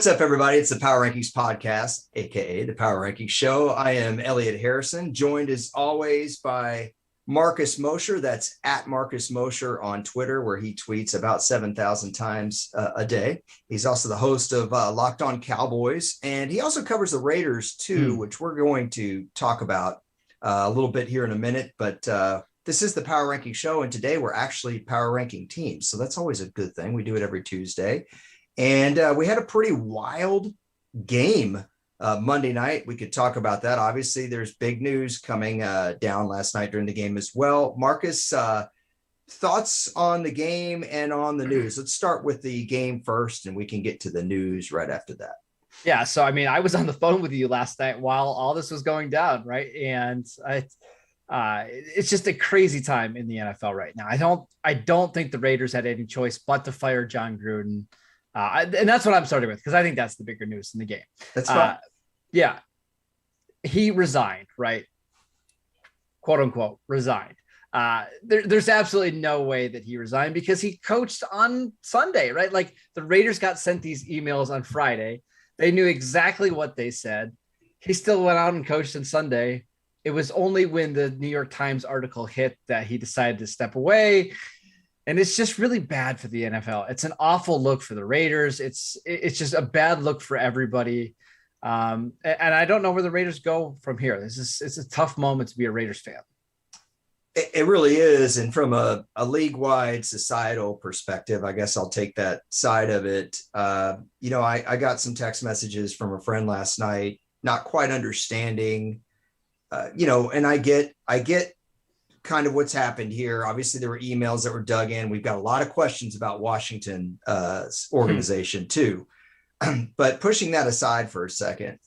What's up, everybody? It's the Power Rankings Podcast, aka the Power Rankings Show. I am Elliot Harrison, joined as always by Marcus Mosher. That's at Marcus Mosher on Twitter, where he tweets about 7,000 times a day. He's also the host of Locked On Cowboys, and he also covers the Raiders too, which we're going to talk about a little bit here in a minute. But this is the Power Ranking Show, and today we're actually power ranking teams, so that's always a good thing. We do it every Tuesday. And we had a pretty wild game Monday night. We could talk about that. Obviously, there's big news coming down last night during the game as well. Marcus, thoughts on the game and on the news? Let's start with the game first, and we can get to the news right after that. Yeah. So, I mean, I was on the phone with you last night while all this was going down, right? And it's just a crazy time in the NFL right now. I don't think the Raiders had any choice but to fire Jon Gruden. And that's what I'm starting with, because I think that's the bigger news in the game. That's right. Yeah. He resigned, right? Quote unquote, resigned. There's absolutely no way that he resigned because he coached on Sunday, right? Like the Raiders got sent these emails on Friday. They knew exactly what they said. He still went out and coached on Sunday. It was only when the New York Times article hit that he decided to step away. And it's just really bad for the NFL. It's an awful look for the Raiders. It's just a bad look for everybody. And I don't know where the Raiders go from here. It's a tough moment to be a Raiders fan. It really is. And from a league-wide societal perspective, I guess I'll take that side of it. I got some text messages from a friend last night, not quite understanding, and I get kind of what's happened here. Obviously, there were emails that were dug in. We've got a lot of questions about Washington organization too. But pushing that aside for a second,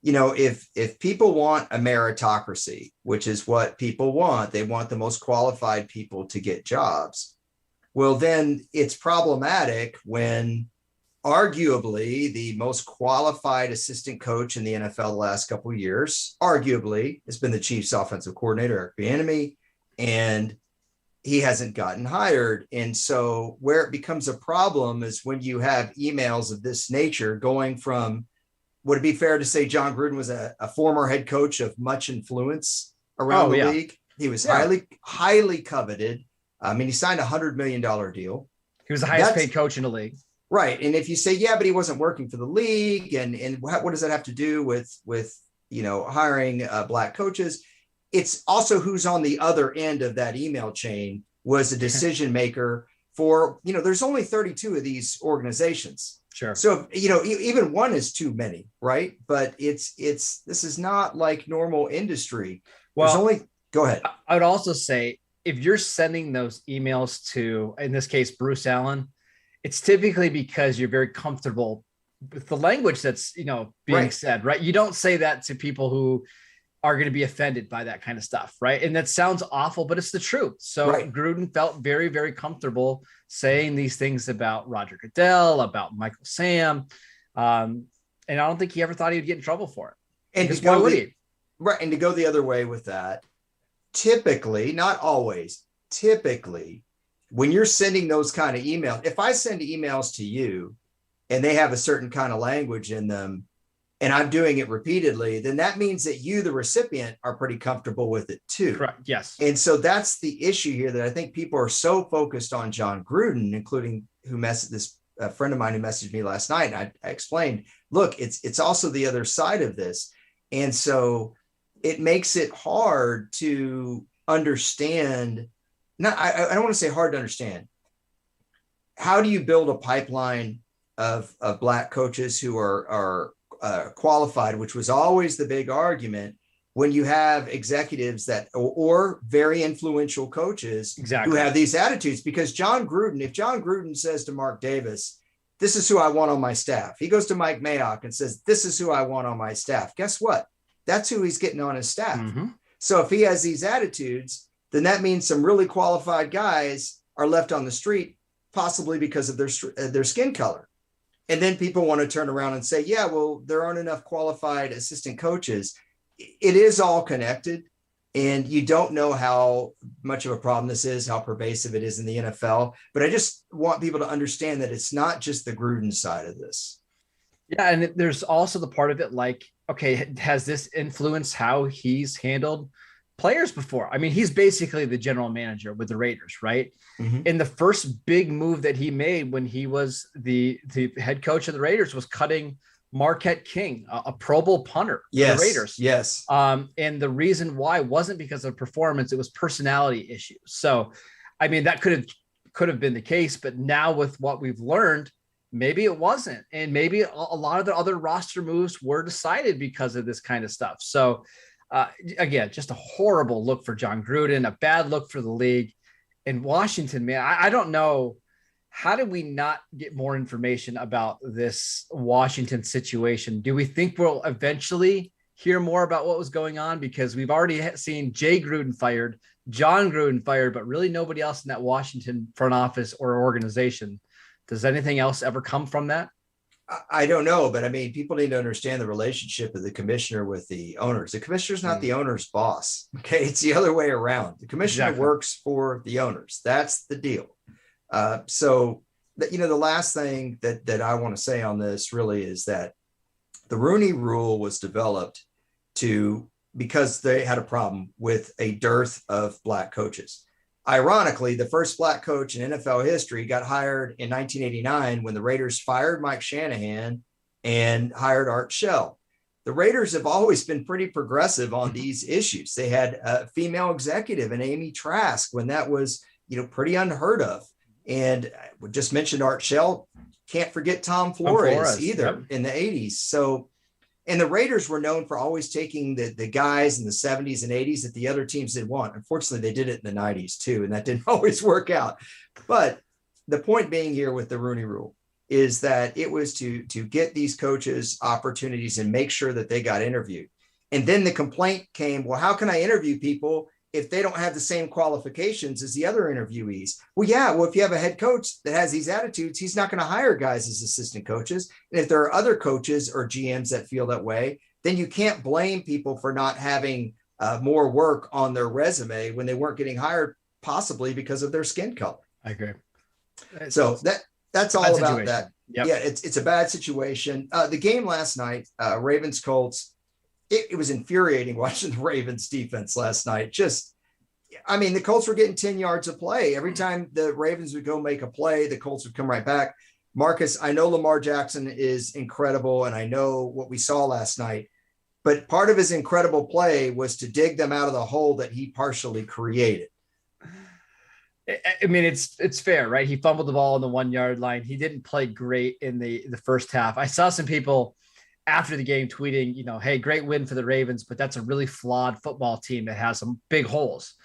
if people want a meritocracy, which is what people want, they want the most qualified people to get jobs. Well, then it's problematic when arguably the most qualified assistant coach in the NFL the last couple of years, arguably, has been the Chiefs offensive coordinator, Eric Bieniemy, and he hasn't gotten hired. And so where it becomes a problem is when you have emails of this nature going from, would it be fair to say Jon Gruden was a former head coach of much influence around the league? He was highly coveted. I mean, he signed a $100 million deal. He was the highest paid coach in the league. Right. And if you say, yeah, but he wasn't working for the league, and what does that have to do with hiring black coaches? It's also who's on the other end of that email chain was a decision maker for, there's only 32 of these organizations. Sure. So, even one is too many, right? But this is not like normal industry. Well, go ahead. I would also say if you're sending those emails to, in this case, Bruce Allen, it's typically because you're very comfortable with the language that's, being said, right? You don't say that to people who are going to be offended by that kind of stuff, right? And that sounds awful, but it's the truth. So Gruden felt very, very comfortable saying these things about Roger Goodell, about Michael Sam. And I don't think he ever thought he would get in trouble for it. And why would he? Right. And to go the other way with that, typically, not always, typically, when you're sending those kind of emails, if I send emails to you and they have a certain kind of language in them, and I'm doing it repeatedly, then that means that you, the recipient, are pretty comfortable with it too. Correct. Yes. And so that's the issue here, that I think people are so focused on Jon Gruden, including a friend of mine who messaged me last night. And I explained, look, it's also the other side of this. And so it makes it hard to understand. I don't want to say hard to understand. How do you build a pipeline of black coaches who are qualified, which was always the big argument, when you have executives or very influential coaches who have these attitudes? Because if Jon Gruden says to Mark Davis, this is who I want on my staff, he goes to Mike Mayock and says, this is who I want on my staff. Guess what? That's who he's getting on his staff. Mm-hmm. So if he has these attitudes, then that means some really qualified guys are left on the street, possibly because of their skin color. And then people want to turn around and say, yeah, well, there aren't enough qualified assistant coaches. It is all connected. And you don't know how much of a problem this is, how pervasive it is in the NFL. But I just want people to understand that it's not just the Gruden side of this. Yeah, and there's also the part of it like, okay, has this influenced how he's handled players before? I mean, he's basically the general manager with the Raiders, right? Mm-hmm. And the first big move that he made when he was the head coach of the Raiders was cutting Marquette King, a Pro Bowl punter for the Yes, Raiders. yes. And the reason why wasn't because of performance; it was personality issues. So, I mean, that could have been the case, but now with what we've learned, maybe it wasn't, and maybe a lot of the other roster moves were decided because of this kind of stuff. So, again, just a horrible look for John Gruden, a bad look for the league. In Washington, man, I don't know. How did we not get more information about this Washington situation? Do we think we'll eventually hear more about what was going on? Because we've already seen Jay Gruden fired, John Gruden fired, but really nobody else in that Washington front office or organization. Does anything else ever come from that? I don't know, but I mean, people need to understand the relationship of the commissioner with the owners. The commissioner's not the owner's boss. Okay. It's the other way around. The commissioner works for the owners. That's the deal. So that, the last thing that I want to say on this really is that the Rooney Rule was developed because they had a problem with a dearth of Black coaches. Ironically, the first Black coach in NFL history got hired in 1989 when the Raiders fired Mike Shanahan and hired Art Shell. The Raiders have always been pretty progressive on these issues. They had a female executive in Amy Trask when that was, pretty unheard of. And we just mentioned Art Shell. Can't forget Tom Flores either in the 80s. So, and the Raiders were known for always taking the guys in the 70s and 80s that the other teams didn't want. Unfortunately, they did it in the 90s too, and that didn't always work out. But the point being here with the Rooney Rule is that it was to get these coaches opportunities and make sure that they got interviewed. And then the complaint came, well, how can I interview people if they don't have the same qualifications as the other interviewees? Well, if you have a head coach that has these attitudes, he's not going to hire guys as assistant coaches. And if there are other coaches or GMs that feel that way, then you can't blame people for not having more work on their resume when they weren't getting hired, possibly because of their skin color. I agree. So that's all about situation. That. Yep. Yeah, it's a bad situation. The game last night, Ravens Colts, it was infuriating watching the Ravens defense last night. The Colts were getting 10 yards of play. Every time the Ravens would go make a play, the Colts would come right back. Marcus, I know Lamar Jackson is incredible, and I know what we saw last night, but part of his incredible play was to dig them out of the hole that he partially created. I mean, it's fair, right? He fumbled the ball on the 1 yard line. He didn't play great in the first half. I saw some people after the game tweeting, hey, great win for the Ravens, but that's a really flawed football team that has some big holes.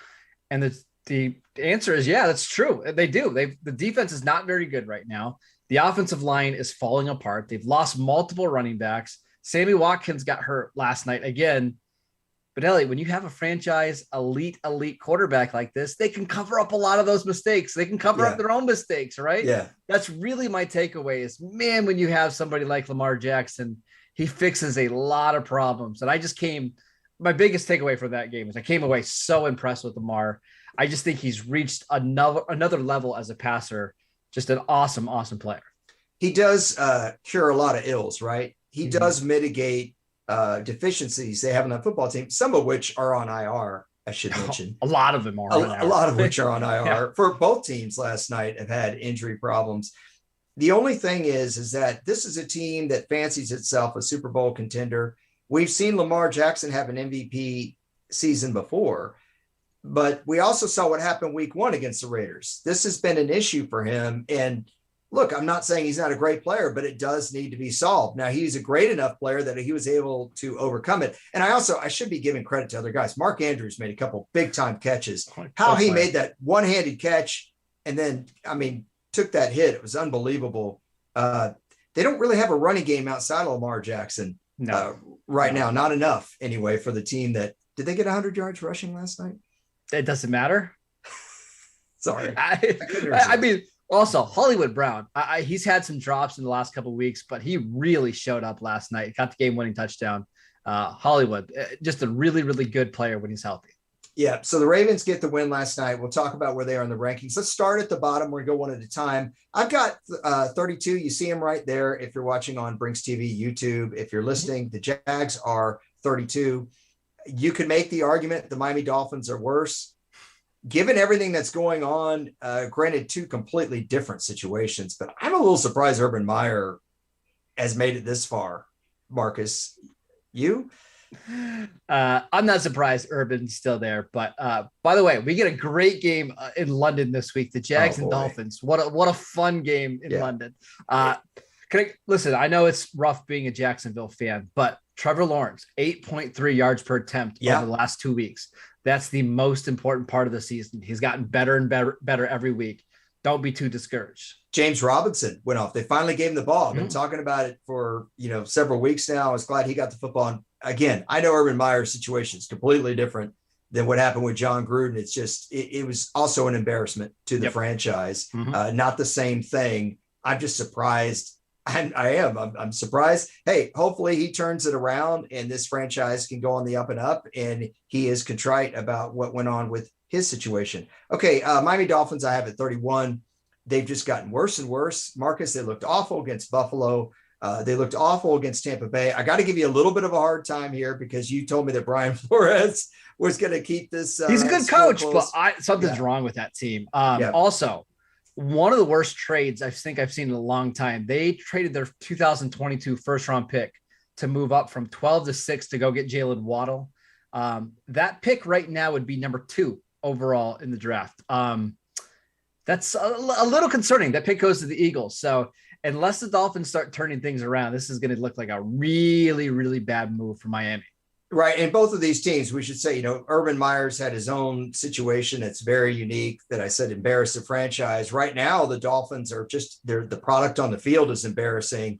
And the answer is, yeah, that's true. They do. The defense is not very good right now. The offensive line is falling apart. They've lost multiple running backs. Sammy Watkins got hurt last night again. But Elliot, when you have a franchise elite quarterback like this, they can cover up a lot of those mistakes. They can cover up their own mistakes, right? Yeah. That's really my takeaway is, man, when you have somebody like Lamar Jackson, he fixes a lot of problems. And my biggest takeaway from that game is I came away so impressed with Lamar. I just think he's reached another level as a passer. Just an awesome, awesome player. He does cure a lot of ills, right? He does mitigate deficiencies they have on that football team, some of which are on IR, I should mention. A lot of them are. A lot of which are on IR. For both teams last night have had injury problems. The only thing is that this is a team that fancies itself a Super Bowl contender. We've seen Lamar Jackson have an MVP season before, but we also saw what happened week 1 against the Raiders. This has been an issue for him. And look, I'm not saying he's not a great player, but it does need to be solved. Now, he's a great enough player that he was able to overcome it. And I should be giving credit to other guys. Mark Andrews made a couple big time catches. How he made that one-handed catch and then, took that hit. It was unbelievable. They don't really have a running game outside of Lamar Jackson right now. Not enough anyway for the team that did they get 100 yards rushing last night? It doesn't matter. Sorry. Also Hollywood Brown, he's had some drops in the last couple of weeks, but he really showed up last night. Got the game winning touchdown. Hollywood, just a really, really good player when he's healthy. Yeah. So the Ravens get the win last night. We'll talk about where they are in the rankings. Let's start at the bottom. We're going to go one at a time. I've got 32. You see them right there. If you're watching on Brinks TV, YouTube, if you're listening, the Jags are 32. You could make the argument the Miami Dolphins are worse. Given everything that's going on, granted, two completely different situations, but I'm a little surprised Urban Meyer has made it this far. Marcus, you? I'm not surprised Urban's still there, but by the way, we get a great game in London this week. The Jags and Dolphins. What a fun game in London. Listen, I know it's rough being a Jacksonville fan, but Trevor Lawrence, 8.3 yards per attempt over the last 2 weeks. That's the most important part of the season. He's gotten better and better every week. Don't be too discouraged. James Robinson went off. They finally gave him the ball. I've been talking about it for several weeks now. I was glad he got the football. And again, I know Urban Meyer's situation is completely different than what happened with John Gruden. It's just it was also an embarrassment to the franchise. Not the same thing. I'm just surprised. I'm surprised. Hey, hopefully he turns it around and this franchise can go on the up and up. And he is contrite about what went on with his situation. Okay. Miami Dolphins, I have at 31. They've just gotten worse and worse. Marcus, they looked awful against Buffalo. They looked awful against Tampa Bay. I got to give you a little bit of a hard time here because you told me that Brian Flores was going to keep this. He's a good coach, close. But something's wrong with that team. Also, one of the worst trades I think I've seen in a long time. They traded their 2022 first round pick to move up from 12 to 6 to go get Jalen Waddle. That pick right now would be number 2 overall in the draft. That's a little concerning. That pick goes to the Eagles. So unless the Dolphins start turning things around, this is going to look like a really, really bad move for Miami. Right. And both of these teams, we should say, Urban Meyer's had his own situation that's very unique that I said embarrassed the franchise. Right now, the Dolphins are the product on the field is embarrassing.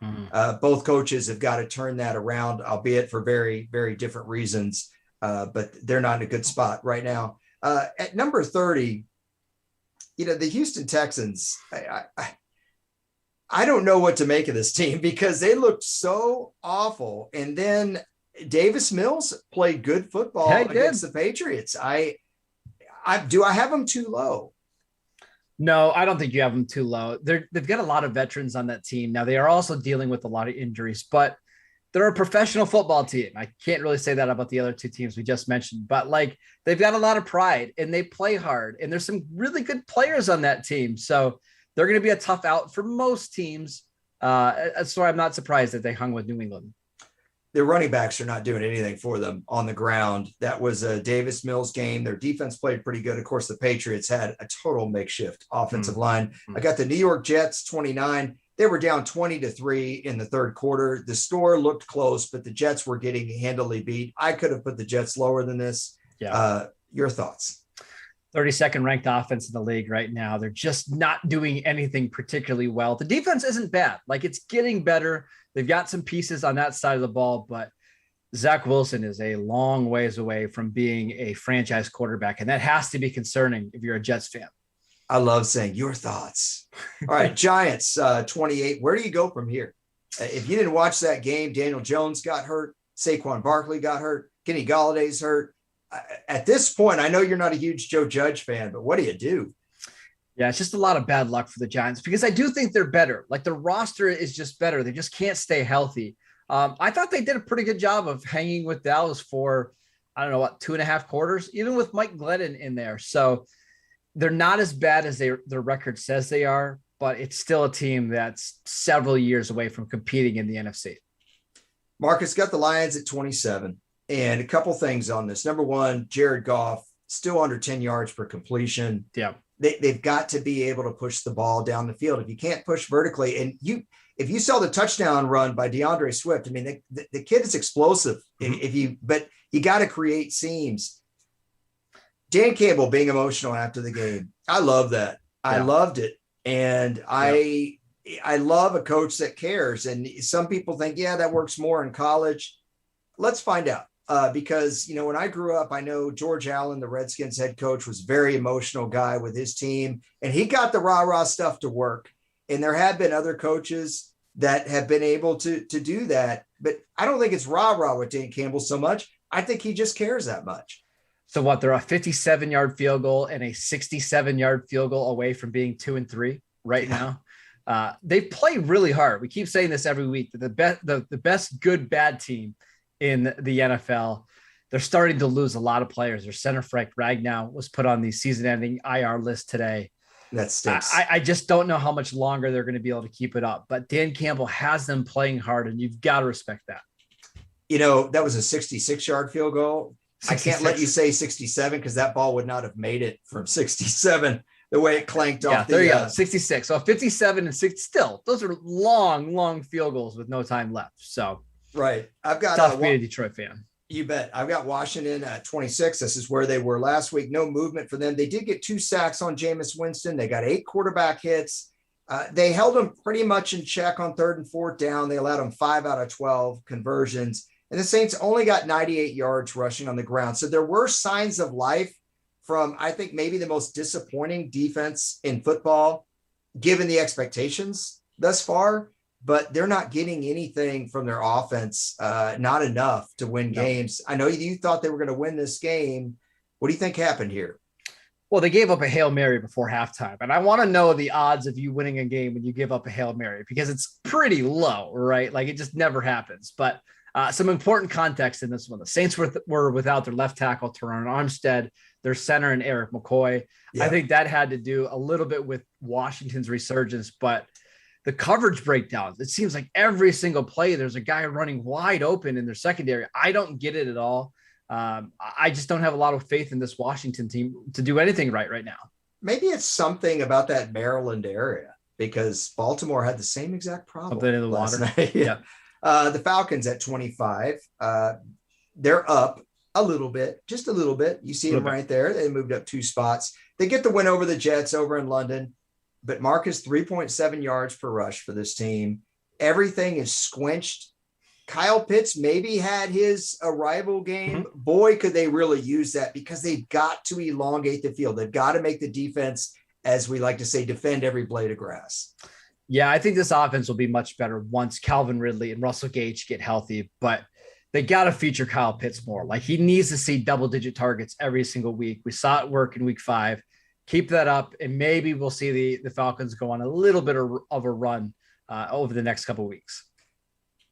Both coaches have got to turn that around, albeit for very, very different reasons. But they're not in a good spot right now. At number 30, the Houston Texans, I don't know what to make of this team because they looked so awful. And then Davis Mills played good football against the Patriots. Do I have them too low? No, I don't think you have them too low. They've got a lot of veterans on that team. Now they are also dealing with a lot of injuries, but they're a professional football team. I can't really say that about the other two teams we just mentioned, but they've got a lot of pride and they play hard and there's some really good players on that team. So they're going to be a tough out for most teams. So I'm not surprised that they hung with New England. Their running backs are not doing anything for them on the ground. That was a Davis Mills game. Their defense played pretty good. Of course, the Patriots had a total makeshift offensive line. I got the New York Jets 29. They were down 20-3 in the third quarter. The score looked close, but the Jets were getting handily beat. I could have put the Jets lower than this. Your thoughts? 32nd ranked offense in the league right now. They're just not doing anything particularly well. The defense isn't bad. It's getting better. They've got some pieces on that side of the ball, but Zach Wilson is a long ways away from being a franchise quarterback. And that has to be concerning if you're a Jets fan. I love saying your thoughts. All right. Giants 28. Where do you go from here? If you didn't watch that game, Daniel Jones got hurt. Saquon Barkley got hurt. Kenny Galladay's hurt. At this point, I know you're not a huge Joe Judge fan, but what do you do? Yeah, it's just a lot of bad luck for the Giants because I do think they're better. The roster is just better. They just can't stay healthy. I thought they did a pretty good job of hanging with Dallas for, 2.5 quarters, even with Mike Glennon in there. So they're not as bad as their record says they are, but it's still a team that's several years away from competing in the NFC. Marcus got the Lions at 27. And a couple things on this. Number one, Jared Goff, still under 10 yards per completion. Yeah. They've got to be able to push the ball down the field. If you can't push vertically, and if you saw the touchdown run by DeAndre Swift, the kid is explosive. But you got to create seams. Dan Campbell being emotional after the game. I love that. I loved it. And I love a coach that cares. And some people think, that works more in college. Let's find out. Because, when I grew up, I know George Allen, the Redskins head coach, was a very emotional guy with his team, and he got the rah-rah stuff to work. And there have been other coaches that have been able to do that. But I don't think it's rah-rah with Dan Campbell so much. I think he just cares that much. So what? They're a 57-yard field goal and a 67-yard field goal away from being 2-3 right now. They play really hard. We keep saying this every week, that the best good bad team in the NFL. They're starting to lose a lot of players. Their center Frank Ragnow was put on the season-ending IR list today. That stinks. I just don't know how much longer they're going to be able to keep it up. But Dan Campbell has them playing hard, and you've got to respect that. That was a 66-yard field goal. 66. I can't let you say 67 because that ball would not have made it from 67 the way it clanked off. Yeah, there you go. 66. So 57 and 60. Still, those are long field goals with no time left. So right. I've got tough being a Detroit fan. You bet. I've got Washington at 26. This is where they were last week. No movement for them. They did get 2 sacks on Jameis Winston. They got 8 quarterback hits. They held them pretty much in check on 3rd and 4th down. They allowed them 5 out of 12 conversions. And the Saints only got 98 yards rushing on the ground. So there were signs of life from, I think, maybe the most disappointing defense in football, given the expectations thus far. But they're not getting anything from their offense, not enough to win games. I know you thought they were going to win this game. What do you think happened here? Well, they gave up a Hail Mary before halftime. And I want to know the odds of you winning a game when you give up a Hail Mary, because it's pretty low, right? Like, it just never happens. But some important context in this one. The Saints were without their left tackle, Teron Armstead, their center, and Eric McCoy. I think that had to do a little bit with Washington's resurgence, but the coverage breakdowns, it seems like every single play, there's a guy running wide open in their secondary. I don't get it at all. I just don't have a lot of faith in this Washington team to do anything right now. Maybe it's something about that Maryland area, because Baltimore had the same exact problem. Something in the water. Yeah. The Falcons at 25. They're up a little bit, just a little bit. You see them right there. They moved up 2 spots. They get the win over the Jets over in London. But Marcus, 3.7 yards per rush for this team. Everything is squinched. Kyle Pitts maybe had his arrival game. Mm-hmm. Boy, could they really use that, because they've got to elongate the field. They've got to make the defense, as we like to say, defend every blade of grass. Yeah, I think this offense will be much better once Calvin Ridley and Russell Gage get healthy. But they got to feature Kyle Pitts more. Like, he needs to see double-digit targets every single week. We saw it work in week 5. Keep that up, and maybe we'll see the Falcons go on a little bit of a run over the next couple of weeks.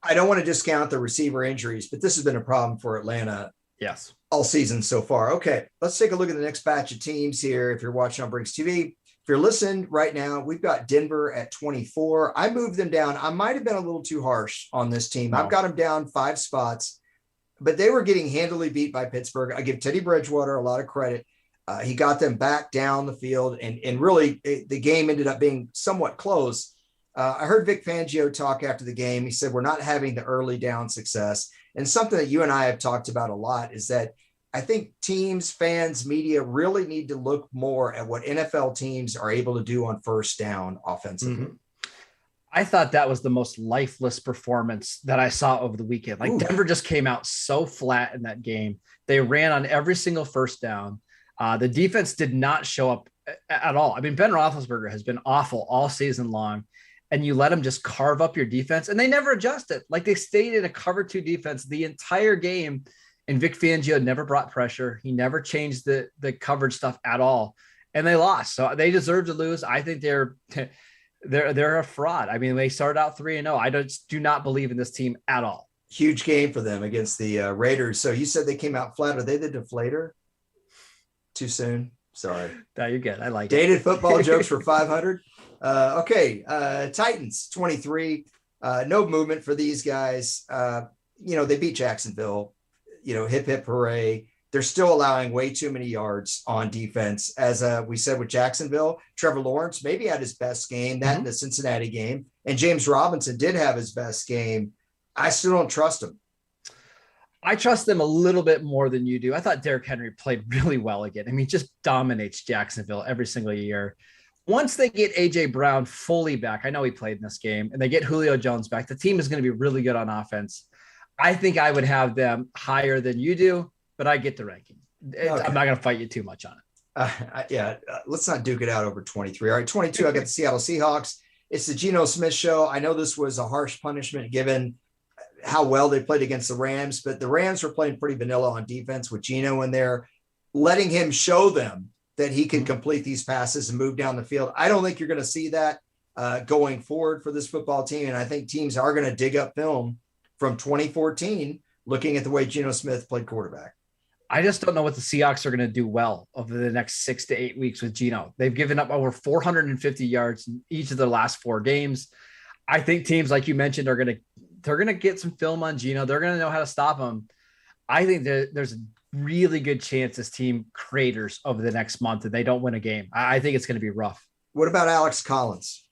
I don't want to discount the receiver injuries, but this has been a problem for Atlanta. Yes, all season so far. Okay, let's take a look at the next batch of teams here. If you're watching on Brinks TV, if you're listening right now, we've got Denver at 24. I moved them down. I might have been a little too harsh on this team. No. I've got them down 5 spots, but they were getting handily beat by Pittsburgh. I give Teddy Bridgewater a lot of credit. He got them back down the field, and really the game ended up being somewhat close. I heard Vic Fangio talk after the game. He said, we're not having the early down success. And something that you and I have talked about a lot is that I think teams, fans, media really need to look more at what NFL teams are able to do on first down offensively. Mm-hmm. I thought that was the most lifeless performance that I saw over the weekend. Like, Denver just came out so flat in that game. They ran on every single first down. The defense did not show up at all. I mean, Ben Roethlisberger has been awful all season long, and you let him just carve up your defense, and they never adjusted. Like, they stayed in a cover 2 defense the entire game, and Vic Fangio never brought pressure. He never changed the coverage stuff at all, and they lost. So they deserve to lose. I think they're a fraud. I mean, they started out 3-0. I do not believe in this team at all. Huge game for them against the Raiders. So you said they came out flat. Are they the deflator? Too soon. Sorry. No, you're good. I like dated football jokes for 500. Okay. Titans 23. No movement for these guys. They beat Jacksonville. Hip hip hooray. They're still allowing way too many yards on defense. As we said with Jacksonville, Trevor Lawrence maybe had his best game, that in the Cincinnati game, and James Robinson did have his best game. I still don't trust him. I trust them a little bit more than you do. I thought Derrick Henry played really well again. I mean, just dominates Jacksonville every single year. Once they get A.J. Brown fully back, I know he played in this game, and they get Julio Jones back, the team is going to be really good on offense. I think I would have them higher than you do, but I get the ranking. Okay. I'm not going to fight you too much on it. Let's not duke it out over 23. All right, 22, I got the Seattle Seahawks. It's the Geno Smith show. I know this was a harsh punishment given how well they played against the Rams, but the Rams were playing pretty vanilla on defense with Geno in there. letting him show them that he can complete these passes and move down the field. I don't think you're going to see that going forward for this football team. And I think teams are going to dig up film from 2014, looking at the way Geno Smith played quarterback. I just don't know what the Seahawks are going to do well over the next 6 to 8 weeks with Geno. They've given up over 450 yards in each of their last 4 games. I think teams, like you mentioned, they're going to get some film on Geno. They're going to know how to stop him. I think there's a really good chance this team craters over the next month and they don't win a game. I think it's going to be rough. What about Alex Collins?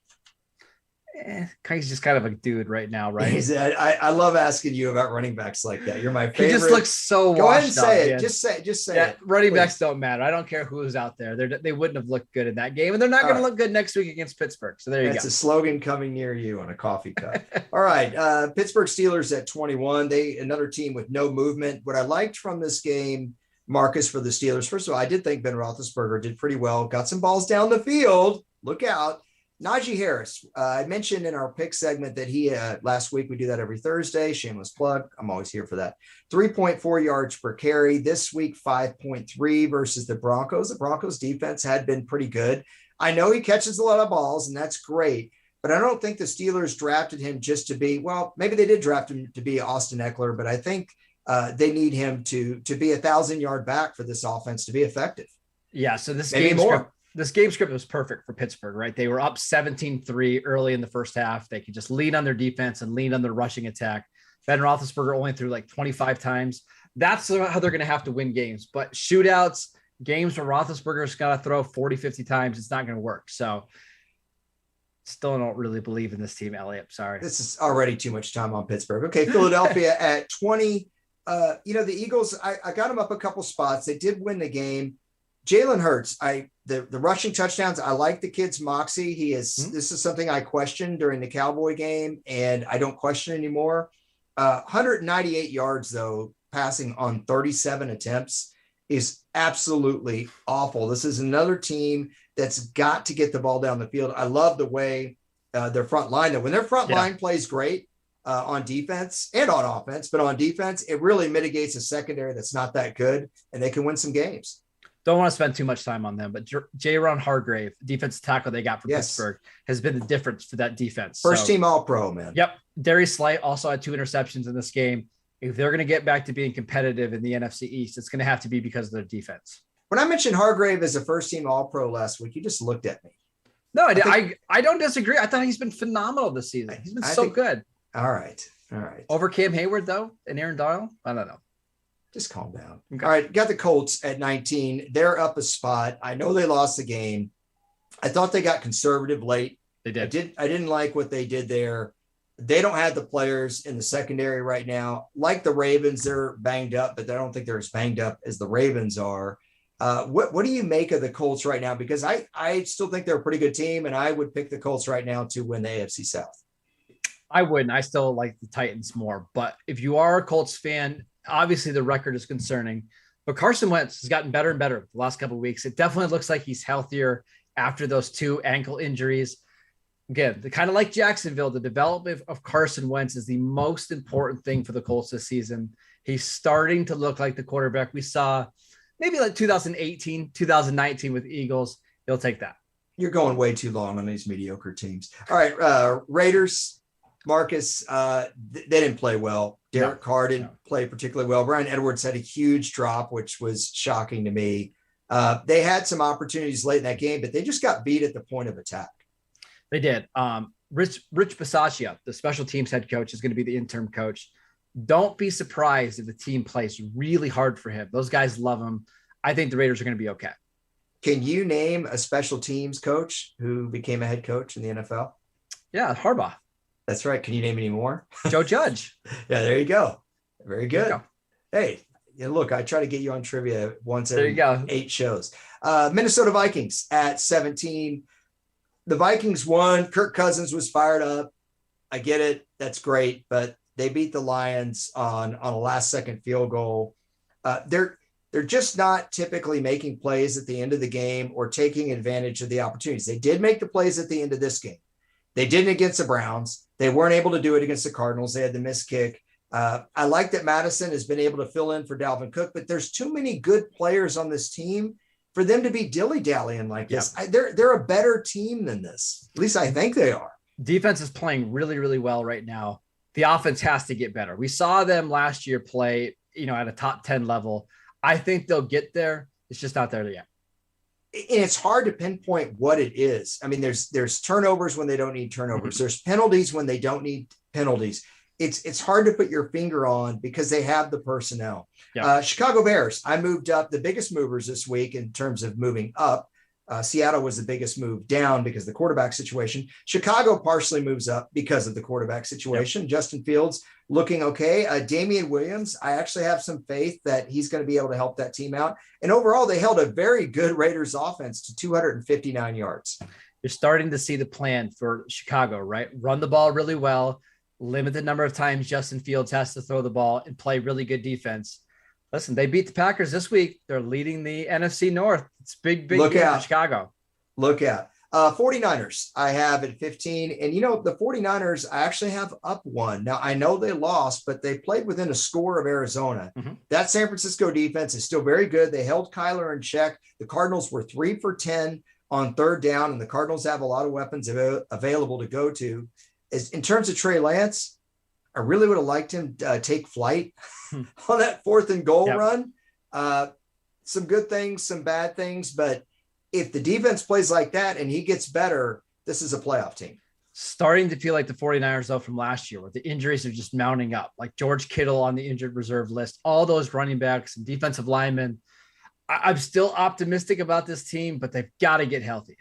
He's just kind of a dude right now, right? I love asking you about running backs like that. You're my favorite. He just looks so Go ahead and say up, it. Man. Just say it. Running backs don't matter. I don't care who's out there. They wouldn't have looked good in that game, and they're not going to look good next week against Pittsburgh. So there you go. That's a slogan coming near you on a coffee cup. All right. Pittsburgh Steelers at 21. Another team with no movement. What I liked from this game, Marcus, for the Steelers, first of all, I did think Ben Roethlisberger did pretty well. Got some balls down the field. Look out. Najee Harris, I mentioned in our pick segment that he last week, we do that every Thursday. Shameless plug. I'm always here for that. 3.4 yards per carry. This week, 5.3 versus the Broncos. The Broncos defense had been pretty good. I know he catches a lot of balls, and that's great. But I don't think the Steelers drafted him just to be, well, maybe they did draft him to be Austin Eckler, but I think they need him to be 1,000-yard back for this offense to be effective. Yeah, so this maybe game more. This game script was perfect for Pittsburgh, right? They were up 17-3 early in the first half. They could just lean on their defense and lean on their rushing attack. Ben Roethlisberger only threw like 25 times. That's how they're going to have to win games. But shootouts, games where Roethlisberger's got to throw 40, 50 times, it's not going to work. So still don't really believe in this team, Elliot. Sorry. This is already too much time on Pittsburgh. Okay, Philadelphia at 20. The Eagles, I got them up a couple spots. They did win the game. Jalen Hurts, the rushing touchdowns, I like the kid's moxie. This is something I questioned during the Cowboy game, and I don't question anymore. 198 yards, though, passing on 37 attempts is absolutely awful. This is another team that's got to get the ball down the field. I love the way their front line, though. When their front line plays great on defense and on offense, but on defense, it really mitigates a secondary that's not that good, and they can win some games. Don't want to spend too much time on them, but Jaron Hargrave, defensive tackle they got from Pittsburgh, has been the difference for that defense. First team All-Pro, man. Yep. Darius Slay also had 2 interceptions in this game. If they're going to get back to being competitive in the NFC East, it's going to have to be because of their defense. When I mentioned Hargrave as a first team All-Pro last week, you just looked at me. No, I don't disagree. I thought he's been phenomenal this season. He's been good. All right. Over Cam Hayward, though, and Aaron Donald? I don't know. Just calm down. Okay. All right. Got the Colts at 19. They're up a spot. I know they lost the game. I thought they got conservative late. They did. I didn't like what they did there. They don't have the players in the secondary right now. Like the Ravens, they're banged up, but I don't think they're as banged up as the Ravens are. What do you make of the Colts right now? Because I still think they're a pretty good team, and I would pick the Colts right now to win the AFC South. I wouldn't. I still like the Titans more. But if you are a Colts fan, obviously the record is concerning. But Carson Wentz has gotten better and better the last couple of weeks. It definitely looks like he's healthier after those 2 ankle injuries. Again, kind of like Jacksonville, the development of Carson Wentz is the most important thing for the Colts this season. He's starting to look like the quarterback we saw maybe like 2018, 2019 with the Eagles. He'll take that. You're going way too long on these mediocre teams. All right, Raiders, Marcus, they didn't play well. Derek Carr didn't play particularly well. Brian Edwards had a huge drop, which was shocking to me. They had some opportunities late in that game, but they just got beat at the point of attack. They did. Rich Bisaccia, the special teams head coach, is going to be the interim coach. Don't be surprised if the team plays really hard for him. Those guys love him. I think the Raiders are going to be okay. Can you name a special teams coach who became a head coach in the NFL? Yeah, Harbaugh. That's right. Can you name any more? Joe Judge. Yeah, there you go. Very good. Hey, look, I try to get you on trivia once every 8 shows. Minnesota Vikings at 17. The Vikings won. Kirk Cousins was fired up. I get it. That's great. But they beat the Lions on a last-second field goal. They're just not typically making plays at the end of the game or taking advantage of the opportunities. They did make the plays at the end of this game. They didn't against the Browns. They weren't able to do it against the Cardinals. They had the missed kick. I like that Madison has been able to fill in for Dalvin Cook, but there's too many good players on this team for them to be dilly-dallying like this. They're a better team than this. At least I think they are. Defense is playing really, really well right now. The offense has to get better. We saw them last year play, at a top 10 level. I think they'll get there. It's just not there yet. And it's hard to pinpoint what it is. I mean, there's turnovers when they don't need turnovers. There's penalties when they don't need penalties. It's hard to put your finger on because they have the personnel. Chicago Bears, I moved up, the biggest movers this week in terms of moving up. Seattle was the biggest move down because of the quarterback situation. Chicago partially moves up because of the quarterback situation. Justin Fields looking okay. Damian Williams, I actually have some faith that he's going to be able to help that team out. And overall, they held a very good Raiders offense to 259 yards. You're starting to see the plan for Chicago, right? Run the ball really well, limit the number of times Justin Fields has to throw the ball, and play really good defense. Listen, they beat the Packers this week. They're leading the NFC North. It's big Look game out. for Chicago. Look out. 49ers, I have at 15. And, the 49ers, I actually have up one. Now, I know they lost, but they played within a score of Arizona. That San Francisco defense is still very good. They held Kyler in check. The Cardinals were 3 for 10 on third down, and the Cardinals have a lot of weapons available to go to. In terms of Trey Lance, I really would have liked him to take flight on that 4th and goal run. Some good things, some bad things, but if the defense plays like that and he gets better, this is a playoff team. Starting to feel like the 49ers, though, from last year, where the injuries are just mounting up, like George Kittle on the injured reserve list, all those running backs and defensive linemen. I'm still optimistic about this team, but they've got to get healthy.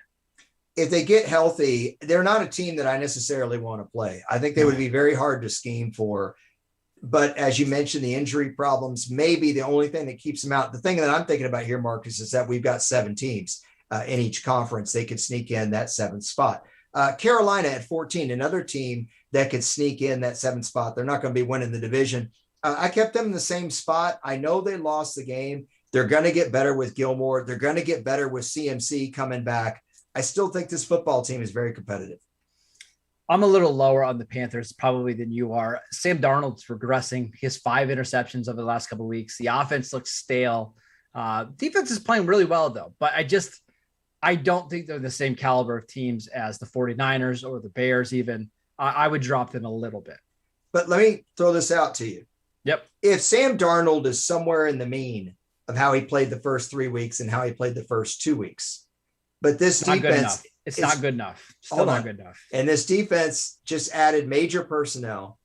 If they get healthy, they're not a team that I necessarily want to play. I think they would be very hard to scheme for. But as you mentioned, the injury problems may be the only thing that keeps them out. The thing that I'm thinking about here, Marcus, is that we've got 7 teams in each conference. They could sneak in that 7th spot. Carolina at 14, another team that could sneak in that 7th spot. They're not going to be winning the division. I kept them in the same spot. I know they lost the game. They're going to get better with Gilmore. They're going to get better with CMC coming back. I still think this football team is very competitive. I'm a little lower on the Panthers probably than you are. Sam Darnold's regressing. He has 5 interceptions over the last couple of weeks. The offense looks stale. Defense is playing really well, though. But I don't think they're the same caliber of teams as the 49ers or the Bears even. I would drop them a little bit. But let me throw this out to you. Yep. If Sam Darnold is somewhere in the mean of how he played the first 3 weeks and how he played the first 2 weeks, but this defense, it's not good enough. Still not good enough. And this defense just added major personnel,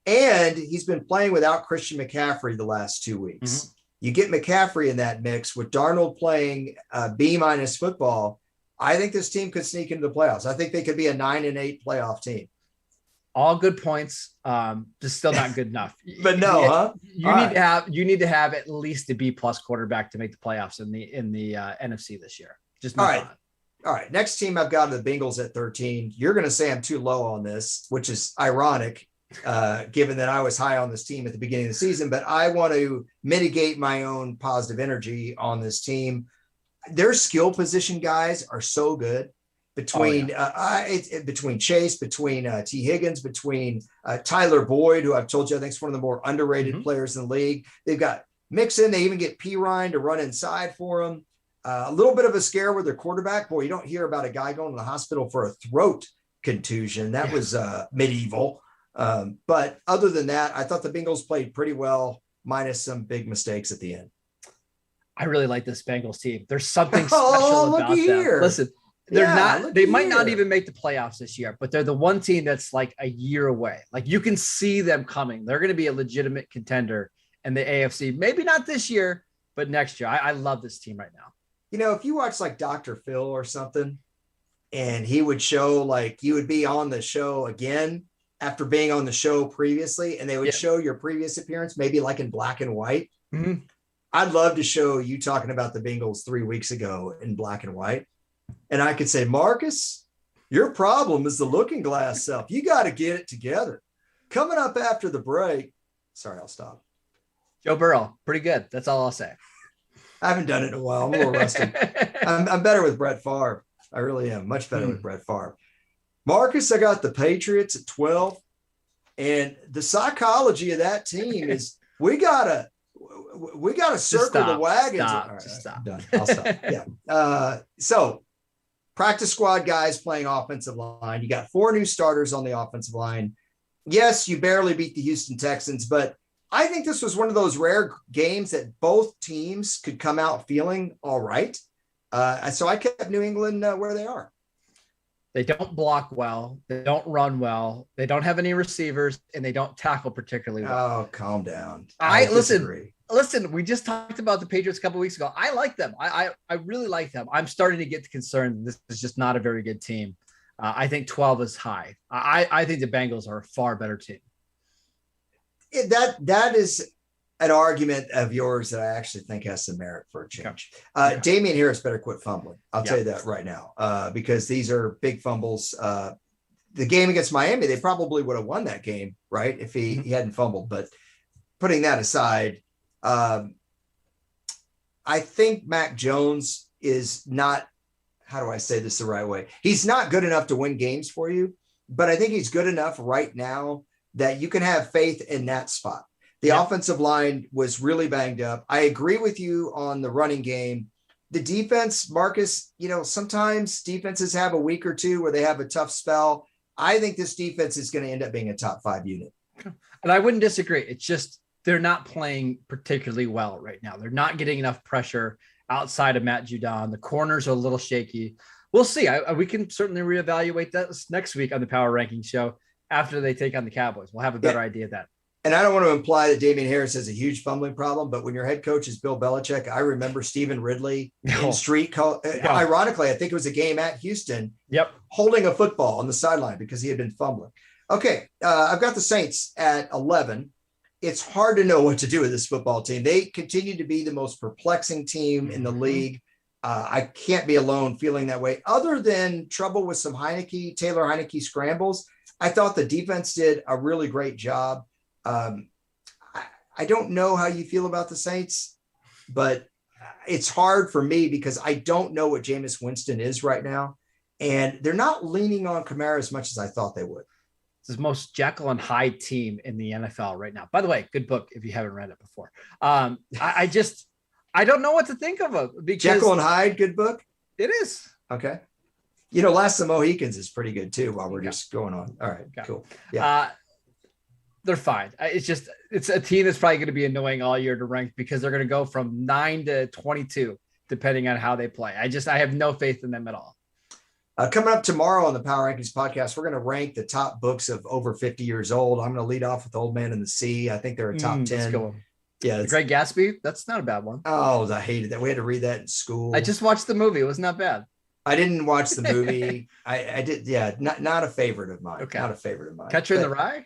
and he's been playing without Christian McCaffrey the last 2 weeks. You get McCaffrey in that mix with Darnold playing B- football. I think this team could sneak into the playoffs. I think they could be a 9-8 playoff team. All good points. Just still not good enough. But no, you need to have at least a B+ quarterback to make the playoffs in the NFC this year. Just all right. Next team I've got the Bengals at 13. You're going to say I'm too low on this, which is ironic, given that I was high on this team at the beginning of the season. But I want to mitigate my own positive energy on this team. Their skill position guys are so good. Between Chase, between T. Higgins, between Tyler Boyd, who I've told you I think is one of the more underrated players in the league. They've got Mixon. They even get P. Ryan to run inside for them. A little bit of a scare with their quarterback. Boy, you don't hear about a guy going to the hospital for a throat contusion. That was medieval. But other than that, I thought the Bengals played pretty well, minus some big mistakes at the end. I really like this Bengals team. There's something special about them. Listen, they might not even make the playoffs this year, but they're the one team that's like a year away. Like you can see them coming. They're going to be a legitimate contender in the AFC. Maybe not this year, but next year. I love this team right now. If you watch like Dr. Phil or something, and he would show like you would be on the show again after being on the show previously, and they would show your previous appearance, maybe like in black and white. I'd love to show you talking about the Bengals 3 weeks ago in black and white. And I could say, Marcus, your problem is the looking glass self. You got to get it together. Coming up after the break. Sorry, I'll stop. Joe Burrow, pretty good. That's all I'll say. I haven't done it in a while. I'm a little rusty. I'm better with Brett Favre. I really am. Much better with Brett Favre. Marcus, I got the Patriots at 12. And the psychology of that team is we gotta circle the wagons. Stop, all right, stop. Done. I'll stop. Yeah. So practice squad guys playing offensive line. You got 4 new starters on the offensive line. Yes, you barely beat the Houston Texans, but I think this was one of those rare games that both teams could come out feeling all right. So I kept New England where they are. They don't block well. They don't run well. They don't have any receivers, and they don't tackle particularly well. Oh, calm down. I listen. We just talked about the Patriots a couple of weeks ago. I like them. I really like them. I'm starting to get concerned. This is just not a very good team. I think 12 is high. I think the Bengals are a far better team. That is an argument of yours that I actually think has some merit for a change. Damian Harris better quit fumbling. I'll tell you that right now, because these are big fumbles. The game against Miami, they probably would have won that game, right, if he hadn't fumbled. But putting that aside, I think Mac Jones is not, how do I say this the right way? He's not good enough to win games for you, but I think he's good enough right now that you can have faith in that spot. The offensive line was really banged up. I agree with you on the running game. The defense, Marcus, sometimes defenses have a week or two where they have a tough spell. I think this defense is going to end up being a top 5 unit. And I wouldn't disagree. It's just they're not playing particularly well right now. They're not getting enough pressure outside of Matt Judon. The corners are a little shaky. We'll see. We can certainly reevaluate that next week on the Power Ranking Show after they take on the Cowboys. We'll have a better idea of that. And I don't want to imply that Damian Harris has a huge fumbling problem, but when your head coach is Bill Belichick, I remember Stephen Ridley in street call. Ironically, I think it was a game at Houston. Holding a football on the sideline because he had been fumbling. Okay, I've got the Saints at 11. It's hard to know what to do with this football team. They continue to be the most perplexing team in the league. I can't be alone feeling that way. Other than trouble with some Taylor Heineke scrambles, I thought the defense did a really great job. I don't know how you feel about the Saints, but it's hard for me because I don't know what Jameis Winston is right now. And they're not leaning on Kamara as much as I thought they would. It's the most Jekyll and Hyde team in the NFL right now. By the way, good book if you haven't read it before. I don't know what to think of it. Because Jekyll and Hyde, good book? It is. Okay. Last of the Mohicans is pretty good too while we're just going on. All right, cool. Yeah. They're fine. It's a team that's probably going to be annoying all year to rank because they're going to go from 9 to 22, depending on how they play. I have no faith in them at all. Coming up tomorrow on the Power Rankings podcast, we're going to rank the top books of over 50 years old. I'm going to lead off with Old Man in the Sea. I think they're a top 10. Yeah. The Great Gatsby. That's not a bad one. Oh, I hated that. We had to read that in school. I just watched the movie. It was not bad. I didn't watch the movie. I did. Yeah. Not a favorite of mine. Okay. Not a favorite of mine. Catcher in the Rye?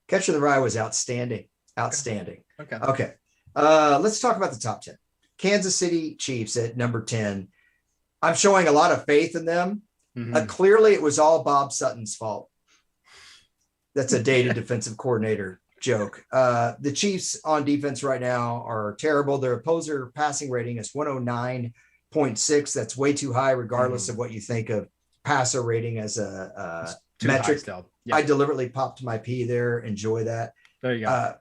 Catcher in the Rye was outstanding. Okay. Let's talk about the top 10. Kansas City Chiefs at number 10. I'm showing a lot of faith in them. Clearly, it was all Bob Sutton's fault. That's a dated defensive coordinator joke. The Chiefs on defense right now are terrible. Their opposer passing rating is 109.6. That's way too high, regardless of what you think of passer rating as a metric. I deliberately popped my P there. Enjoy that. There you go.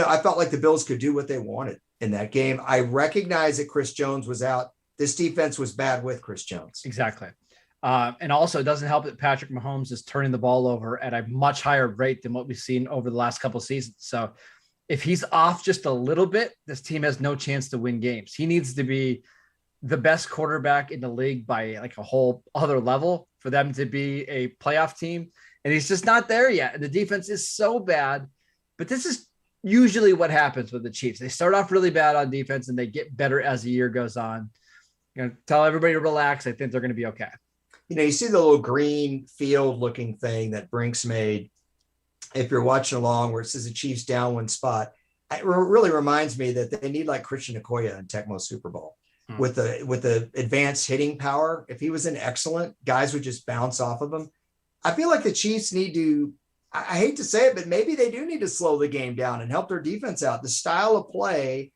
I felt like the Bills could do what they wanted in that game. I recognize that Chris Jones was out. This defense was bad with Chris Jones. Exactly. And also, it doesn't help that Patrick Mahomes is turning the ball over at a much higher rate than what we've seen over the last couple of seasons. So if he's off just a little bit, this team has no chance to win games. He needs to be the best quarterback in the league by like a whole other level for them to be a playoff team. And he's just not there yet. And the defense is so bad. But this is usually what happens with the Chiefs. They start off really bad on defense and they get better as the year goes on. Tell everybody to relax. I think they're going to be okay. You see the little green field looking thing that Brinks made, if you're watching along, where it says the Chiefs down one spot. It really reminds me that they need like Christian Okoye in Tecmo Super Bowl with the advanced hitting power. If he was an excellent, guys would just bounce off of him. I feel like the Chiefs need to, I hate to say it, but maybe they do need to slow the game down and help their defense out. The style of play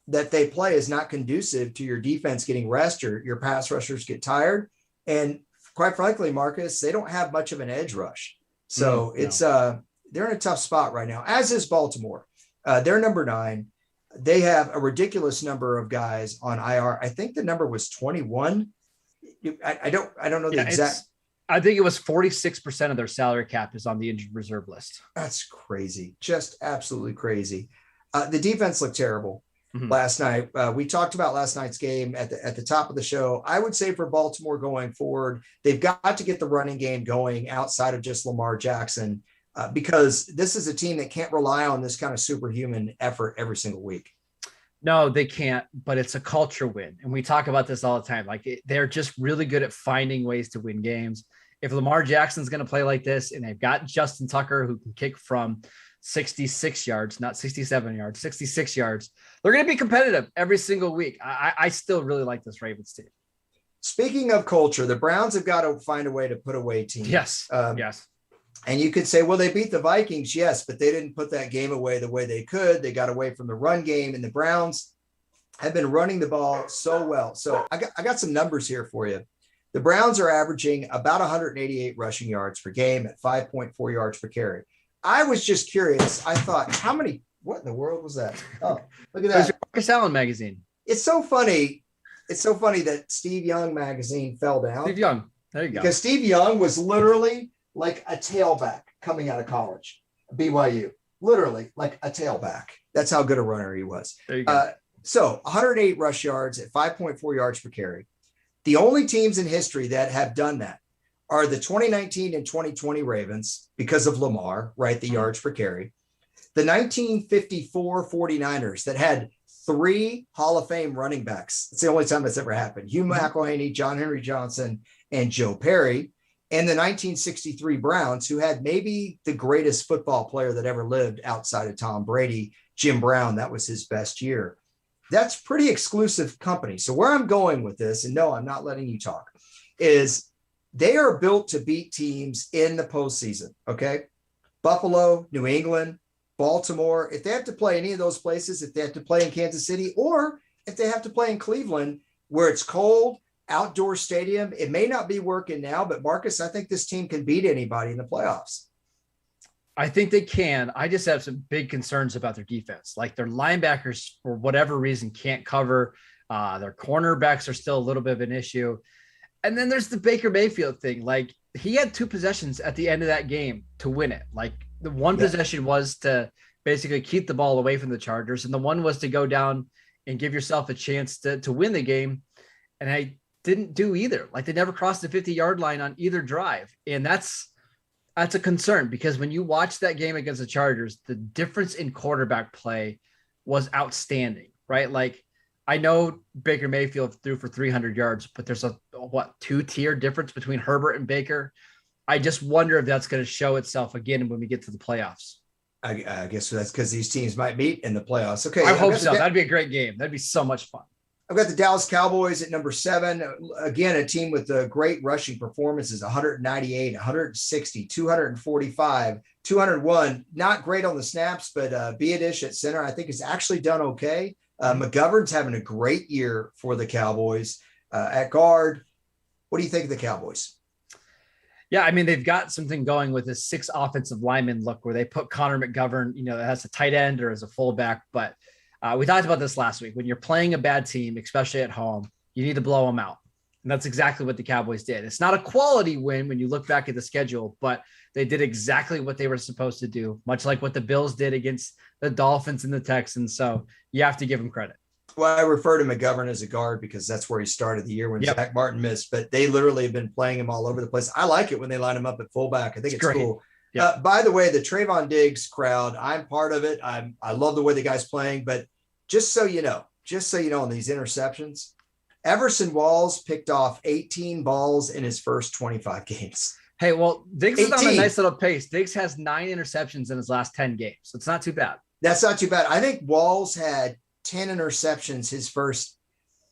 that they play is not conducive to your defense getting rest, or your pass rushers get tired. And quite frankly, Marcus, they don't have much of an edge rush. So it's they're in a tough spot right now, as is Baltimore. They're number 9. They have a ridiculous number of guys on IR. I think the number was 21. I don't know the exact. I think it was 46% of their salary cap is on the injured reserve list. That's crazy. Just absolutely crazy. The defense looked terrible last night. We talked about last night's game at the top of the show. I would say for Baltimore going forward, they've got to get the running game going outside of just Lamar Jackson, because this is a team that can't rely on this kind of superhuman effort every single week. No, they can't, but it's a culture win. And we talk about this all the time. Like, they're just really good at finding ways to win games. If Lamar Jackson's going to play like this, and they've got Justin Tucker, who can kick from 66 yards, not 67 yards, 66 yards, they're going to be competitive every single week. I still really like this Ravens team. Speaking of culture, the Browns have got to find a way to put away teams. Yes. Yes. And you could say, well, they beat the Vikings. Yes, but they didn't put that game away the way they could. They got away from the run game, and the Browns have been running the ball so well. So I got some numbers here for you. The Browns are averaging about 188 rushing yards per game at 5.4 yards per carry. I was just curious. I thought, what in the world was that? Oh, look at that. It's your Marcus Allen magazine. It's so funny. It's so funny that Steve Young magazine fell down. Steve Young. There you go. Because Steve Young was literally like a tailback coming out of college, BYU, literally like a tailback. That's how good a runner he was. There you go. So 108 rush yards at 5.4 yards per carry. The only teams in history that have done that are the 2019 and 2020 Ravens, because of Lamar, right? The yards per carry. The 1954 49ers that had 3 Hall of Fame running backs. It's the only time that's ever happened. Hugh McElhaney, John Henry Johnson, and Joe Perry. And the 1963 Browns, who had maybe the greatest football player that ever lived outside of Tom Brady, Jim Brown. That was his best year. That's pretty exclusive company. So where I'm going with this, and no, I'm not letting you talk, is they are built to beat teams in the postseason, okay? Buffalo, New England, Baltimore. If they have to play any of those places, if they have to play in Kansas City, or if they have to play in Cleveland, where it's cold, outdoor stadium, it may not be working now, but Marcus, I think this team can beat anybody in the playoffs. I think they can. I just have some big concerns about their defense. Like, their linebackers, for whatever reason, can't cover. Their cornerbacks are still a little bit of an issue. And then there's the Baker Mayfield thing. Like, he had 2 possessions at the end of that game to win it. Like, the one possession was to basically keep the ball away from the Chargers, and the one was to go down and give yourself a chance to win the game. And I didn't do either. Like, they never crossed the 50-yard line on either drive. And that's a concern, because when you watch that game against the Chargers, the difference in quarterback play was outstanding, right? Like, I know Baker Mayfield threw for 300 yards, but there's a 2-tier difference between Herbert and Baker. I just wonder if that's going to show itself again when we get to the playoffs. I guess that's because these teams might meet in the playoffs. Okay. I hope so. That'd be a great game. That'd be so much fun. I've got the Dallas Cowboys at number 7. Again, a team with great rushing performances, 198, 160, 245, 201. Not great on the snaps, but Biadish at center, I think, has actually done okay. McGovern's having a great year for the Cowboys. At guard, what do you think of the Cowboys? Yeah, I mean, they've got something going with this 6 offensive lineman look where they put Connor McGovern, as a tight end or as a fullback, but we talked about this last week. When you're playing a bad team, especially at home, you need to blow them out. And that's exactly what the Cowboys did. It's not a quality win when you look back at the schedule, but they did exactly what they were supposed to do, much like what the Bills did against the Dolphins and the Texans. So you have to give them credit. Well, I refer to McGovern as a guard because that's where he started the year when Zach Martin missed, but they literally have been playing him all over the place. I like it when they line him up at fullback. I think it's cool. Yeah. By the way, the Trayvon Diggs crowd, I'm part of it. I love the way the guy's playing, but just so you know, on these interceptions, Everson Walls picked off 18 balls in his first 25 games. Hey, well, Diggs is on a nice little pace. Diggs has 9 interceptions in his last 10 games. So it's not too bad. That's not too bad. I think Walls had 10 interceptions his first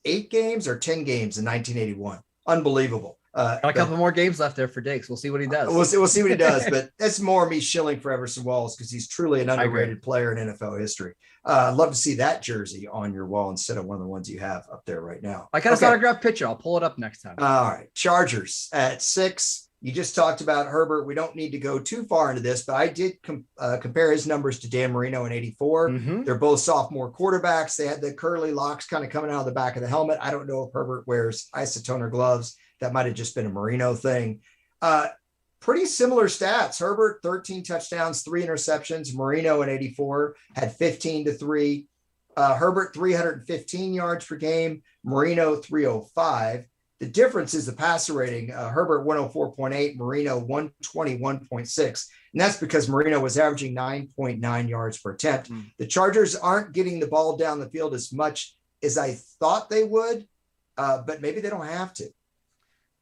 8 games or 10 games in 1981. Unbelievable. Got a couple more games left there for Diggs. We'll see what he does. We'll see what he does, but that's more me shilling for Everson Walls because he's truly an underrated player in NFL history. I'd love to see that jersey on your wall instead of one of the ones you have up there right now. I got an autographed picture. I'll pull it up next time. All right. Chargers at 6. You just talked about Herbert. We don't need to go too far into this, but I did compare his numbers to Dan Marino in 84. Mm-hmm. They're both sophomore quarterbacks. They had the curly locks kind of coming out of the back of the helmet. I don't know if Herbert wears isotoner gloves. That might have just been a Marino thing. Pretty similar stats. Herbert, 13 touchdowns, 3 interceptions. Marino in 84 had 15-3. Herbert, 315 yards per game. Marino, 305. The difference is the passer rating. Herbert 104.8, Marino 121.6. And that's because Marino was averaging 9.9 yards per attempt. The Chargers aren't getting the ball down the field as much as I thought they would, but maybe they don't have to.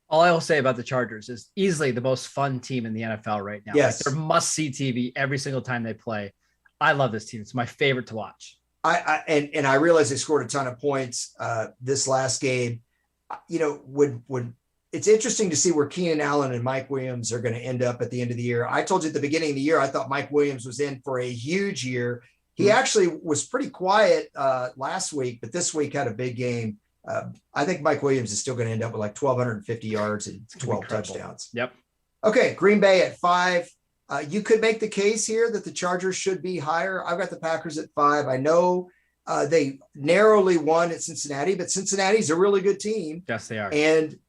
All I will say about the Chargers is easily the most fun team in the NFL right now. Yes. Like, they're must-see TV every single time they play. I love this team. It's my favorite to watch. And I realize they scored a ton of points this last game. You know, when it's interesting to see where Keenan Allen and Mike Williams are going to end up at the end of the year. I told you at the beginning of the year, I thought Mike Williams was in for a huge year. He actually was pretty quiet last week, but this week had a big game. I think Mike Williams is still going to end up with like 1,250 yards and 12 touchdowns. Yep. Okay, Green Bay at 5. You could make the case here that the Chargers should be higher. I've got the Packers at 5. I know they narrowly won at Cincinnati, but Cincinnati's a really good team. Yes, they are. And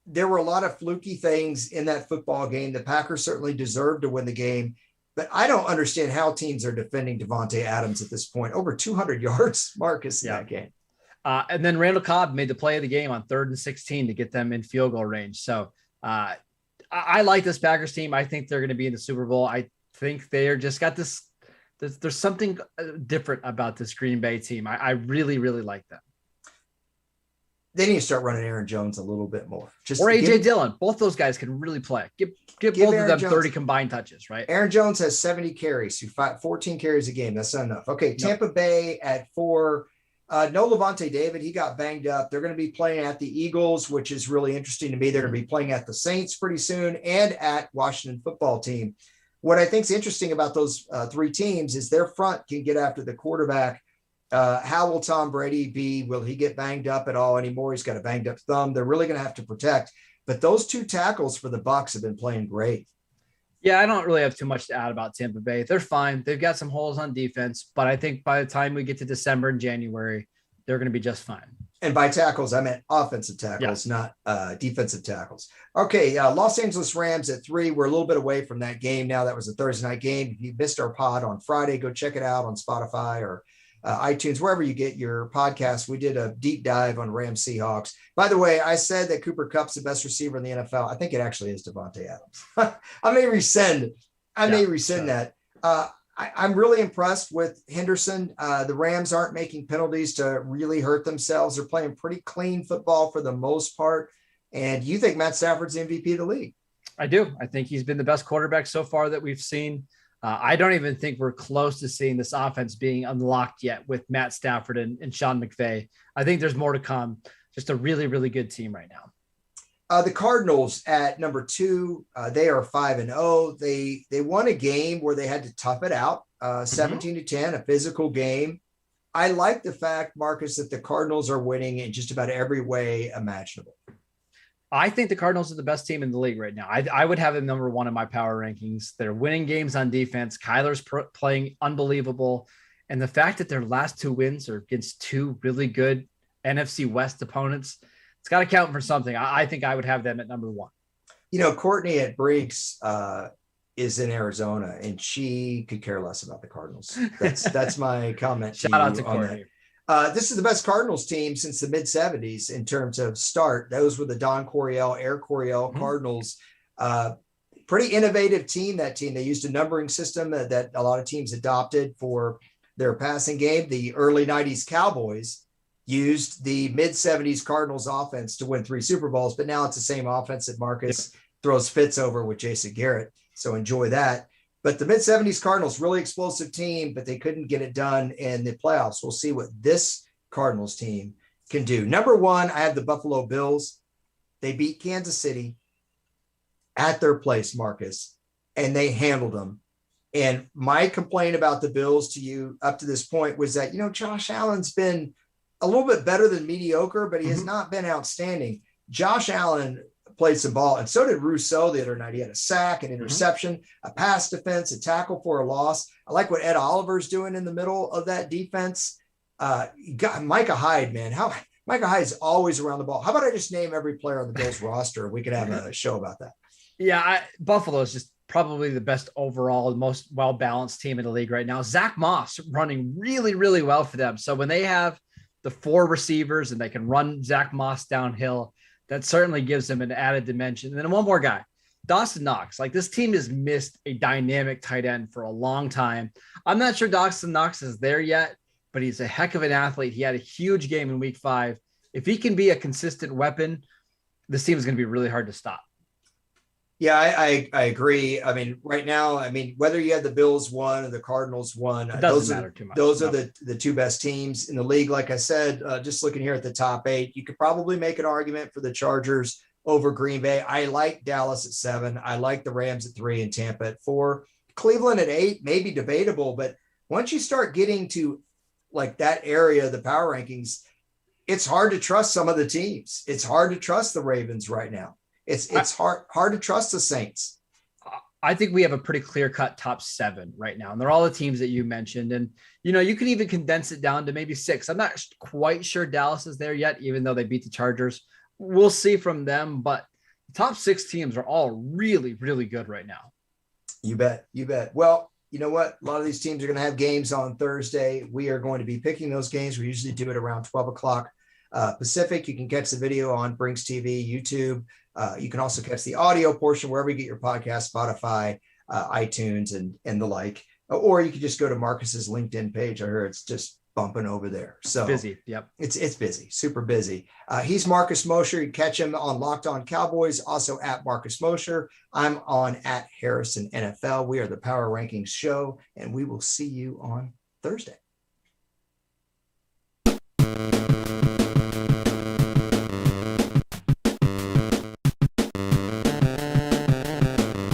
there were a lot of fluky things in that football game. The Packers certainly deserved to win the game, but I don't understand how teams are defending Devontae Adams at this point. Over 200 yards, Marcus, in that game. And then Randall Cobb made the play of the game on 3rd and 16 to get them in field goal range. So I like this Packers team. I think they're going to be in the Super Bowl. I think they're just got this. There's something different about this Green Bay team. I really, really like them. They need to start running Aaron Jones a little bit more. Or A.J. Dillon. Both those guys can really play. Give both Aaron of them Jones 30 combined touches, right? Aaron Jones has 70 carries, 14 carries a game. That's not enough. Okay, Tampa Bay at 4. No Levante David. He got banged up. They're going to be playing at the Eagles, which is really interesting to me. They're going to be playing at the Saints pretty soon and at Washington football team. What I think is interesting about those 3 teams is their front can get after the quarterback. How will Tom Brady be? Will he get banged up at all anymore? He's got a banged up thumb. They're really going to have to protect. But those 2 tackles for the Bucs have been playing great. Yeah, I don't really have too much to add about Tampa Bay. They're fine. They've got some holes on defense, but I think by the time we get to December and January, they're going to be just fine. And by tackles, I meant offensive tackles, not defensive tackles. Okay, Los Angeles Rams at 3. We're a little bit away from that game now. That was a Thursday night game. If you missed our pod on Friday, go check it out on Spotify or iTunes, wherever you get your podcast. We did a deep dive on Rams Seahawks. By the way, I said that Cooper Kupp's the best receiver in the NFL. I think it actually is Devontae Adams. I may rescind that. I'm really impressed with Henderson. The Rams aren't making penalties to really hurt themselves. They're playing pretty clean football for the most part. And you think Matt Stafford's the MVP of the league? I do. I think he's been the best quarterback so far that we've seen. I don't even think we're close to seeing this offense being unlocked yet with Matt Stafford and Sean McVay. I think there's more to come. Just a really, really good team right now. The Cardinals at number 2, they are 5-0. They won a game where they had to tough it out, 17-10, a physical game. I like the fact, Marcus, that the Cardinals are winning in just about every way imaginable. I think the Cardinals are the best team in the league right now. I would have them number 1 in my power rankings. They're winning games on defense. Kyler's playing unbelievable. And the fact that their last 2 wins are against 2 really good NFC West opponents, it's got to count for something. I think I would have them at number 1. You know, Courtney at Brinks is in Arizona, and she could care less about the Cardinals. That's my comment. Shout out to Courtney. This is the best Cardinals team since the mid-'70s in terms of start. Those were the Don Coryell, Air Coryell Cardinals. Pretty innovative team, that team. They used a numbering system that a lot of teams adopted for their passing game. The early 90s Cowboys used the mid-'70s Cardinals offense to win 3 Super Bowls, but now it's the same offense that Marcus throws fits over with Jason Garrett. So enjoy that. But the mid-'70s Cardinals, really explosive team, but they couldn't get it done in the playoffs. We'll see what this Cardinals team can do. Number 1, I have the Buffalo Bills. They beat Kansas City at their place, Marcus, and they handled them. And my complaint about the Bills to you up to this point was that, Josh Allen's been a little bit better than mediocre, but he has not been outstanding. Josh Allen played some ball. And so did Rousseau the other night. He had a sack, an interception, a pass defense, a tackle for a loss. I like what Ed Oliver's doing in the middle of that defense. You got Micah Hyde, man. Micah Hyde is always around the ball. How about I just name every player on the Bills roster? We could have a show about that. Yeah, Buffalo is just probably the best overall, most well-balanced team in the league right now. Zach Moss running really, really well for them. So when they have the 4 receivers and they can run Zach Moss downhill, that certainly gives them an added dimension. And then one more guy, Dawson Knox. Like, this team has missed a dynamic tight end for a long time. I'm not sure Dawson Knox is there yet, but he's a heck of an athlete. He had a huge game in week 5. If he can be a consistent weapon, this team is going to be really hard to stop. Yeah, I agree. I mean, right now, whether you had the Bills won or the Cardinals won, those are the 2 best teams in the league. Like I said, just looking here at the top 8, you could probably make an argument for the Chargers over Green Bay. I like Dallas at 7. I like the Rams at 3 and Tampa at 4. Cleveland at 8, maybe debatable, but once you start getting to like that area of the power rankings, it's hard to trust some of the teams. It's hard to trust the Ravens right now. It's hard to trust the Saints. I think we have a pretty clear-cut top 7 right now, and they're all the teams that you mentioned. And, you can even condense it down to maybe 6. I'm not quite sure Dallas is there yet, even though they beat the Chargers. We'll see from them, but the top 6 teams are all really, really good right now. You bet. Well, you know what? A lot of these teams are going to have games on Thursday. We are going to be picking those games. We usually do it around 12 o'clock Pacific. You can catch the video on Brinks TV, YouTube. You can also catch the audio portion wherever you get your podcast, Spotify, iTunes, and the like. Or you can just go to Marcus's LinkedIn page. I heard it's just bumping over there. So busy. Yep. It's busy, super busy. He's Marcus Mosher. You can catch him on Locked On Cowboys, also at Marcus Mosher. I'm on at Harrison NFL. We are the Power Rankings Show, and we will see you on Thursday.